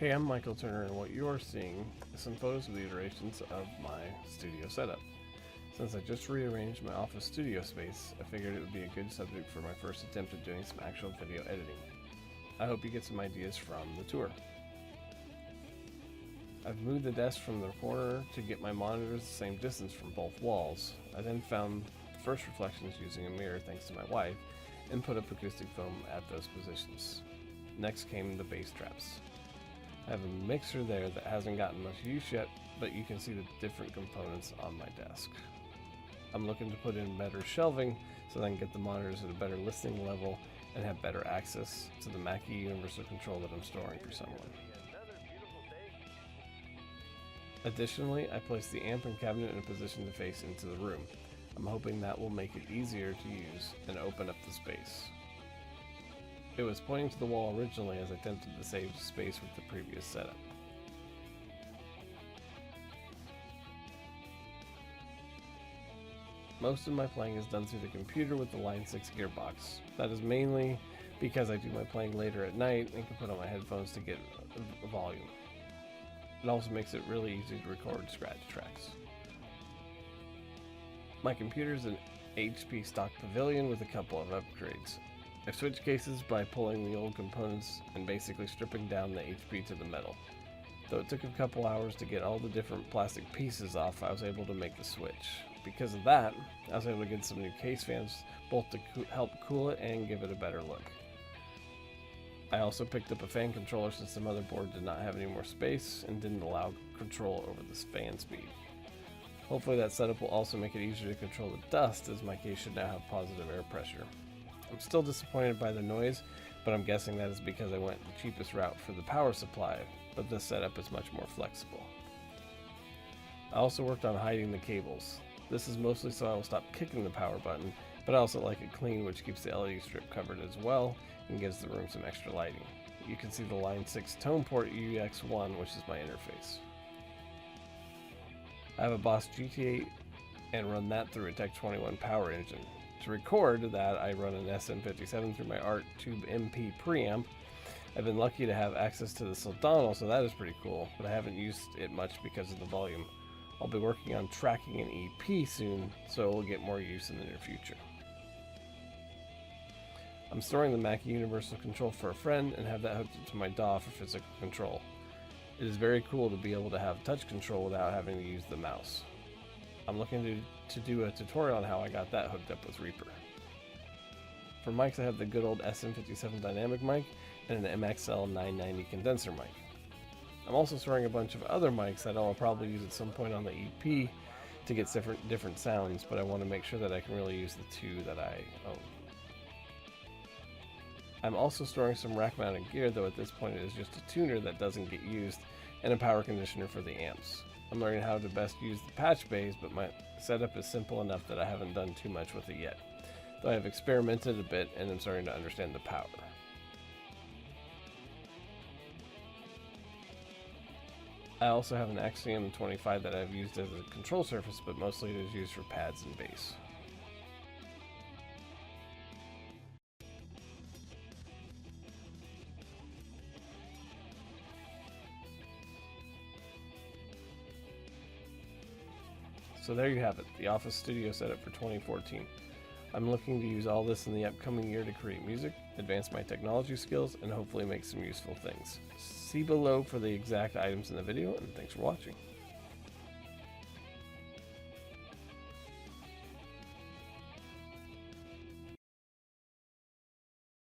Hey, I'm Michael Turner, and what you're seeing is some photos of the iterations of my studio setup. Since I just rearranged my office studio space, I figured it would be a good subject for my first attempt at doing some actual video editing. I hope you get some ideas from the tour. I've moved the desk from the corner to get my monitors the same distance from both walls. I then found the first reflections using a mirror thanks to my wife, and put up acoustic foam at those positions. Next came the bass traps. I have a mixer there that hasn't gotten much use yet, but you can see the different components on my desk. I'm looking to put in better shelving so that I can get the monitors at a better listening level and have better access to the Mackie universal control that I'm storing for someone. Additionally, I placed the amp and cabinet in a position to face into the room. I'm hoping that will make it easier to use and open up the space. It was pointing to the wall originally as I attempted to save space with the previous setup. Most of my playing is done through the computer with the Line 6 gearbox. That is mainly because I do my playing later at night and can put on my headphones to get a volume. It also makes it really easy to record scratch tracks. My computer is an HP stock Pavilion with a couple of upgrades. I've switched cases by pulling the old components and basically stripping down the HP to the metal. Though it took a couple hours to get all the different plastic pieces off, I was able to make the switch. Because of that, I was able to get some new case fans, both to help cool it and give it a better look. I also picked up a fan controller since the motherboard did not have any more space and didn't allow control over the fan speed. Hopefully that setup will also make it easier to control the dust, as my case should now have positive air pressure. I'm still disappointed by the noise, but I'm guessing that is because I went the cheapest route for the power supply, but this setup is much more flexible. I also worked on hiding the cables. This is mostly so I will stop kicking the power button, but I also like it clean, which keeps the LED strip covered as well and gives the room some extra lighting. You can see the Line 6 TonePort UX1, which is my interface. I have a Boss GT8 and run that through a Tech 21 PowerEngine. To record that, I run an SM57 through my Art Tube MP preamp. I've been lucky to have access to the Soldano, so that is pretty cool, but I haven't used it much because of the volume. I'll be working on tracking an EP soon, so it will get more use in the near future. I'm storing the Mackie universal control for a friend and have that hooked up to my DAW for physical control. It is very cool to be able to have touch control without having to use the mouse. I'm looking to do a tutorial on how I got that hooked up with Reaper. For mics, I have the good old SM57 dynamic mic and an MXL 990 condenser mic. I'm also storing a bunch of other mics that I'll probably use at some point on the EP to get different sounds, but I want to make sure that I can really use the two that I own. I'm also storing some rack-mounted gear, though at this point it is just a tuner that doesn't get used, and a power conditioner for the amps. I'm learning how to best use the patch bays, but my setup is simple enough that I haven't done too much with it yet, though I have experimented a bit and I'm starting to understand the power. I also have an Axiom 25 that I've used as a control surface, but mostly it is used for pads and bass. So there you have it, the office studio setup for 2014. I'm looking to use all this in the upcoming year to create music, advance my technology skills, and hopefully make some useful things. See below for the exact items in the video, and thanks for watching.